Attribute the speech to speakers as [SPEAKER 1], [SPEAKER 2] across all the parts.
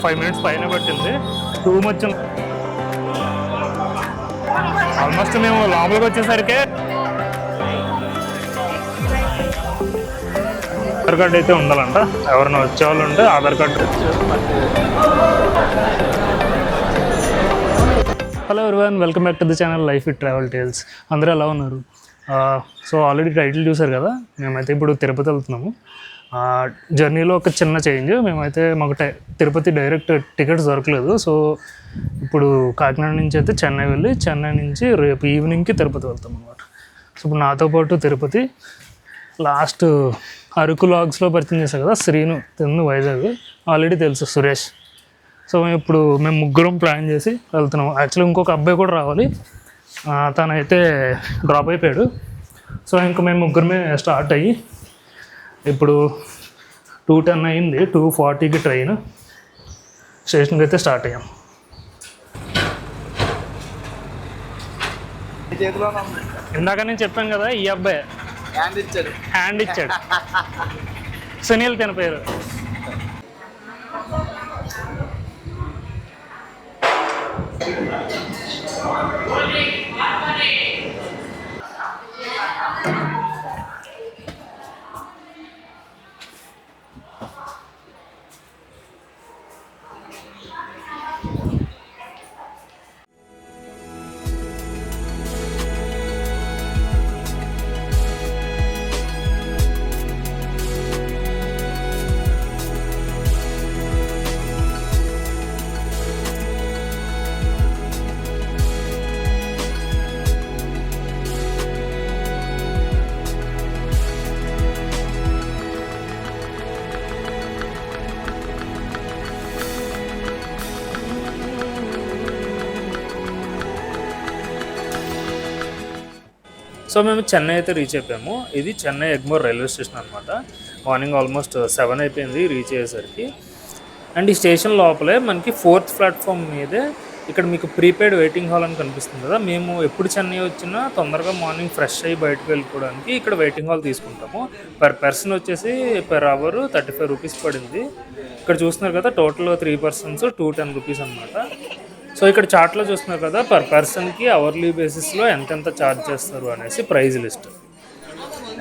[SPEAKER 1] 5 minutes పైన పట్టింది. Too much. Almost మేము లోపలికి వచ్చేసరికి ఆధార్ కార్డు అయితే ఉండాలంట. ఎవరైనా వచ్చేవాళ్ళు ఉంటే Aadhaar card. Hello everyone, welcome back to the channel life with travel tales. అందరూ ఎలా ఉన్నారు? సో ఆల్రెడీ టైటిల్ చూసారు కదా, మేమైతే ఇప్పుడు తిరుపతి వెళ్తున్నాము. జర్నీలో ఒక చిన్న చేంజ్. మేమైతే మాకు తిరుపతి డైరెక్ట్ టికెట్స్ దొరకలేదు. సో ఇప్పుడు కాకినాడ నుంచి అయితే చెన్నై వెళ్ళి, చెన్నై నుంచి రేపు ఈవినింగ్కి తిరుపతి వెళ్తాం అన్నమాట. సో ఇప్పుడు నాతో పాటు తిరుపతి లాస్ట్ అరకు లాగ్స్లో పరిచయం చేశారు కదా, శ్రీను తిన్ను వైజాగ్ ఆల్రెడీ తెలుసు, సురేష్. సో మేము ముగ్గురం ప్లాన్ చేసి వెళ్తున్నాము. యాక్చువల్లీ ఇంకొక అబ్బాయి కూడా రావాలి, తనైతే డ్రాప్ అయిపోయాడు. సో ఇంకా మేము ముగ్గురమే స్టార్ట్ అయ్యి ఇప్పుడు 2:10 అయింది, 2:40కి ట్రైన్. స్టేషన్కి అయితే స్టార్ట్ అయ్యాం. ఇందాక నేను చెప్పాను కదా, ఈ అబ్బాయి హ్యాండ్ ఇచ్చాడు. సునీల్ తన పేరు. సో మేము చెన్నై అయితే రీచ్ అయిపోయాము. ఇది చెన్నై ఎగ్మోర్ రైల్వే స్టేషన్ అనమాట. మార్నింగ్ ఆల్మోస్ట్ 7 అయిపోయింది రీచ్ అయ్యేసరికి. అండ్ ఈ స్టేషన్ లోపలే మనకి 4th ప్లాట్ఫామ్ మీదే ఇక్కడ మీకు ప్రీపెయిడ్ వెయిటింగ్ హాల్ అని కనిపిస్తుంది కదా. మేము ఎప్పుడు చెన్నై వచ్చినా తొందరగా మార్నింగ్ ఫ్రెష్ అయ్యి బయటకు వెళ్ళిపోవడానికి ఇక్కడ వెయిటింగ్ హాల్ తీసుకుంటాము. పర్ పర్సన్ వచ్చేసి పర్ అవర్ 35 రూపీస్ పడింది. ఇక్కడ చూస్తున్నారు కదా, టోటల్ 3 persons 210 రూపీస్ అనమాట. సో ఇక్కడ చార్ట్లో చూస్తున్నారు కదా, పర్ పర్సన్కి అవర్లీ బేసిస్లో ఎంతెంత ఛార్జ్ చేస్తారు అనేసి ప్రైజ్ లిస్ట్.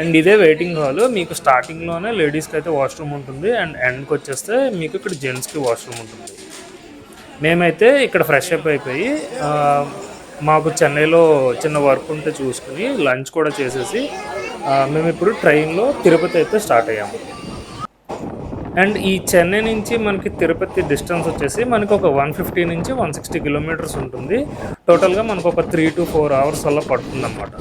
[SPEAKER 1] అండ్ ఇదే వెయిటింగ్ హాల్. మీకు స్టార్టింగ్లోనే లేడీస్కి అయితే వాష్రూమ్ ఉంటుంది, అండ్ ఎండ్కి వచ్చేస్తే మీకు ఇక్కడ జెంట్స్కి వాష్రూమ్ ఉంటుంది. మేమైతే ఇక్కడ ఫ్రెష్ అప్ అయిపోయి మాకు చెన్నైలో చిన్న వర్క్ ఉంటే చూసుకుని లంచ్ కూడా చేసేసి మేము ఇప్పుడు ట్రైన్లో తిరుపతి అయితే స్టార్ట్ అయ్యాము. అండ్ ఈ చెన్నై నుంచి మనకి తిరుపతి డిస్టెన్స్ వచ్చేసి మనకు ఒక 150 నుంచి 160 కిలోమీటర్స్ ఉంటుంది. టోటల్గా మనకు ఒక 3 to 4 hours అలా పడుతుంది అన్నమాట.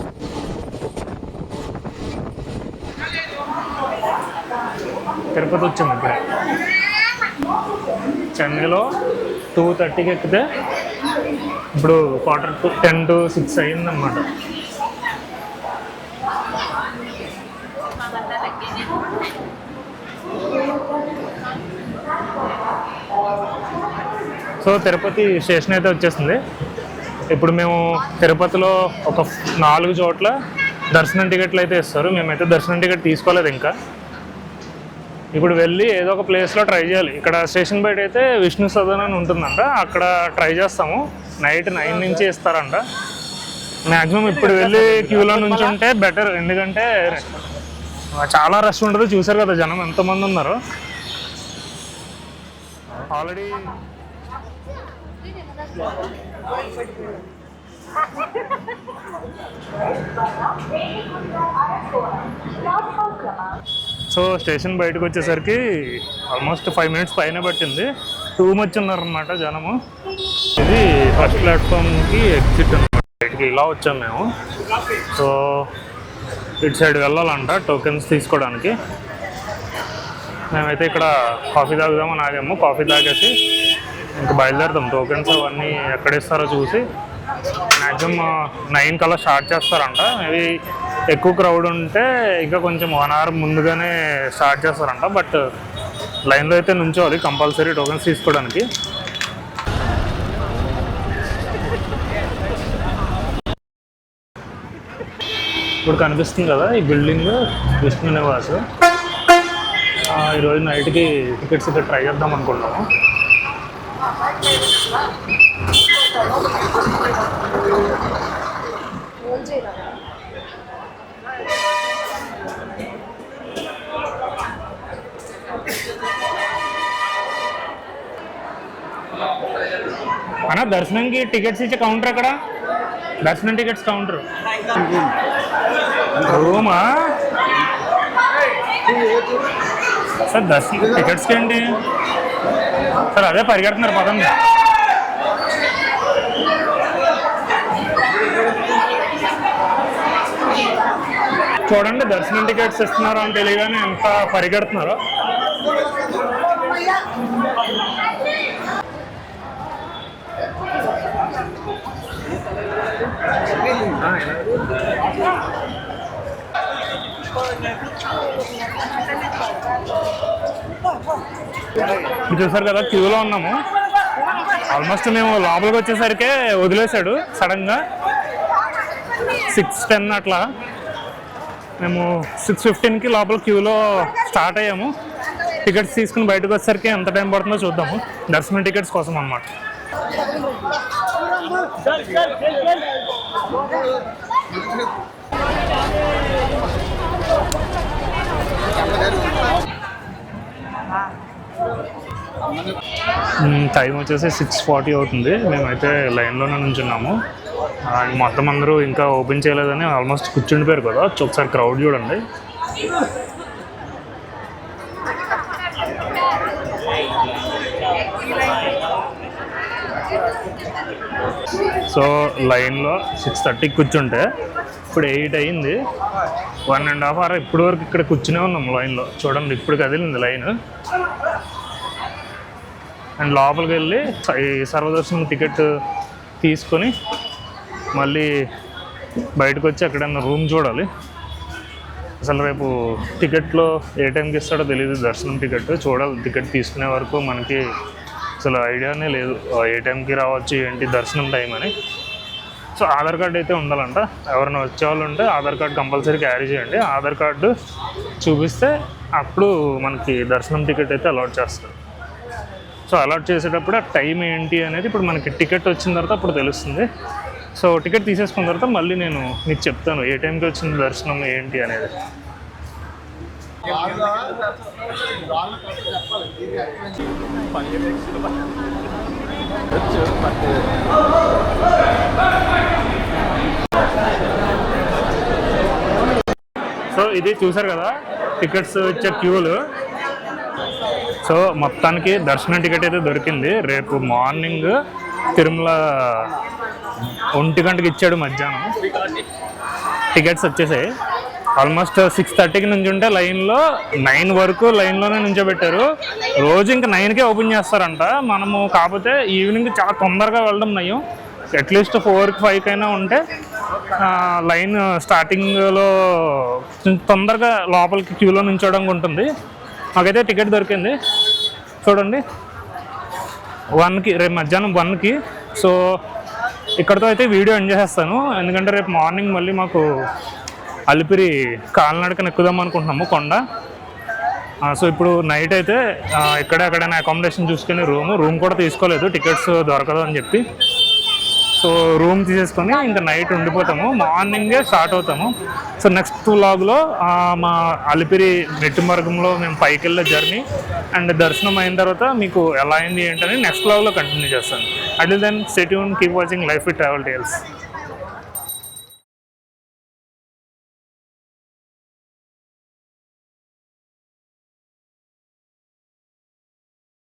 [SPEAKER 1] తిరుపతి వచ్చాము ఇప్పుడే. చెన్నైలో 2:30కి ఎక్కితే ఇప్పుడు 10 to 6 అయిందన్నమాట. సో తిరుపతి స్టేషన్ అయితే వచ్చేసింది. ఇప్పుడు మేము తిరుపతిలో ఒక 4 చోట్ల దర్శనం టికెట్లు అయితే ఇస్తారు. మేమైతే దర్శనం టికెట్ తీసుకోలేదు ఇంకా. ఇప్పుడు వెళ్ళి ఏదో ఒక ప్లేస్లో ట్రై చేయాలి. ఇక్కడ స్టేషన్ బయట అయితే విష్ణు సదన్ అని ఉంటుందంట, అక్కడ ట్రై చేస్తాము. నైట్ 9 నుంచి ఇస్తారంట. మ్యాక్సిమం ఇప్పుడు వెళ్ళి క్యూలో నుంచి ఉంటే బెటర్, ఎందుకంటే చాలా రష్ ఉంటుంది. చూసారు కదా జనం ఎంతమంది ఉన్నారు. ఆల్రెడీ సో స్టేషన్ బయటకు వచ్చేసరికి ఆల్మోస్ట్ 5 minutes పైన పట్టింది. టూ మచ్ ఉన్నారనమాట జనము. ఇది ఫస్ట్ ప్లాట్ఫామ్కి ఎగ్జిట్ అనమాట. బయటికి ఇలా వచ్చాము మేము. సో ఇటు సైడ్ వెళ్ళాలంట టోకెన్స్ తీసుకోవడానికి. మేమైతే ఇక్కడ కాఫీ తాగుదామని ఆగాము. కాఫీ తాగేసి ఇంకా బయలుదేరుతాం. టోకెన్స్ అవన్నీ ఎక్కడ ఇస్తారో చూసి మ్యాక్సిమం 9 కల్లా స్టార్ట్ చేస్తారంట. మేబీ ఎక్కువ క్రౌడ్ ఉంటే ఇంకా కొంచెం 1 hour ముందుగానే స్టార్ట్ చేస్తారంట. బట్ లైన్లో అయితే నుంచోవాలి కంపల్సరీ టోకెన్స్ తీసుకోవడానికి. ఇప్పుడు కనిపిస్తుంది కదా ఈ బిల్డింగ్, విష్ణు నివాస్. ఈరోజు నైట్కి టికెట్స్ ఇక్కడ ట్రై చేద్దాం అనుకున్నాము. అన్నా దర్శనంకి టికెట్స్ ఇచ్చే కౌంటర్ ఎక్కడ? దర్శనం టికెట్స్ కౌంటర్ రూమా సార్? దర్శనం టికెట్స్కి ఏంటి సార్? అదే పరిగెడుతున్నారు పదండి. చూడండి దర్శనం టికెట్స్ ఇస్తున్నారు అని తెలియగానే ఎంత పరిగెడుతున్నారో. చూసారు కదా క్యూలో ఉన్నాము. ఆల్మోస్ట్ మేము లోపలికి వచ్చేసరికి వదిలేశాడు సడన్గా 6:10 అట్లా. మేము 6:15కి లోపల క్యూలో స్టార్ట్ అయ్యాము. టికెట్స్ తీసుకుని బయటకు వచ్చేసరికి ఎంత టైం పడుతుందో చూద్దాము. దర్శనం టికెట్స్ కోసం అన్నమాట. టైం వచ్చేసి 6:40 అవుతుంది. మేమైతే లైన్లోనే నుంచున్నాము. అండ్ మొత్తం అందరూ ఇంకా ఓపెన్ చేయలేదని ఆల్మోస్ట్ కూర్చుండిపోయారు కదా. ఒకసారి క్రౌడ్ చూడండి. సో లైన్లో 6:30కి కూర్చుంటే ఇప్పుడు 8 అయ్యింది. 1.5 hour ఇప్పటి వరకు ఇక్కడ కూర్చునే ఉన్నాం లైన్లో. చూడండి ఇప్పుడు కదిలింది లైన్. అండ్ లోపలికి వెళ్ళి సర్వదర్శనం టికెట్ తీసుకొని మళ్ళీ బయటకు వచ్చి ఎక్కడన్నా రూమ్ చూడాలి. అసలు రేపు టికెట్లో ఏ టైంకి ఇస్తాడో తెలియదు. దర్శనం టికెట్ చూడాలి. టికెట్ తీసుకునే వరకు మనకి అసలు ఐడియానే లేదు ఏ టైంకి రావచ్చు ఏంటి దర్శనం టైం అని. సో ఆధార్ కార్డు అయితే ఉండాలంట. ఎవరైనా వచ్చేవాళ్ళు ఉంటే ఆధార్ కార్డు కంపల్సరీ క్యారీ చేయండి. ఆధార్ కార్డు చూపిస్తే అప్పుడు మనకి దర్శనం టికెట్ అయితే అలాట్ చేస్తారు. సో అలాట్ చేసేటప్పుడు ఆ టైం ఏంటి అనేది ఇప్పుడు మనకి టికెట్ వచ్చిన తర్వాత అప్పుడు తెలుస్తుంది. సో టికెట్ తీసేసుకున్న తర్వాత మళ్ళీ నేను మీకు చెప్తాను ఏ టైంకి వచ్చింది దర్శనం ఏంటి అనేది. సో ఇది చూసారు కదా టికెట్స్ ఇచ్చే క్యూలు. సో మొత్తానికి దర్శనం టికెట్ అయితే దొరికింది. రేపు మార్నింగ్ తిరుమల 1 గంటకి ఇచ్చాడు. మధ్యాహ్నం టికెట్స్ వచ్చేసాయి. ఆల్మోస్ట్ 6:30కి నుంచి ఉంటే లైన్లో 9 వరకు లైన్లోనే నుంచోబెట్టారు. రోజు ఇంకా 9కే ఓపెన్ చేస్తారంట. మనము కాకపోతే ఈవినింగ్ చాలా తొందరగా వెళ్ళడం నయం. అట్లీస్ట్ 4కి 5కి అయినా ఉంటే లైన్ స్టార్టింగ్లో తొందరగా లోపలికి క్యూలో నుంచోవడానికి ఉంటుంది. మాకైతే టికెట్ దొరికింది చూడండి 1కి, రేపు మధ్యాహ్నం 1కి. సో ఇక్కడితో అయితే వీడియో ఎంజాయ్ చేస్తాను. ఎందుకంటే రేపు మార్నింగ్ మళ్ళీ మాకు అలిపిరి కాలినడకన ఎక్కుదాం అనుకుంటున్నాము కొండ. సో ఇప్పుడు నైట్ అయితే ఎక్కడైనా అకామిడేషన్ చూసుకొని రూమ్ కూడా తీసుకోలేదు, టికెట్స్ దొరకదు అని చెప్పి. సో రూమ్ తీసేసుకొని ఇంకా నైట్ ఉండిపోతాము. మార్నింగే స్టార్ట్ అవుతాము. సో నెక్స్ట్ వ్లాగ్లో మా అలిపిరి మెట్టు మార్గంలో మేము పైకి వెళ్ళే జర్నీ అండ్ దర్శనం అయిన తర్వాత మీకు ఎలా అయింది ఏంటని నెక్స్ట్ వ్లాగ్లో కంటిన్యూ చేస్తాను. Until then stay tuned, keep watching life with travel tiles.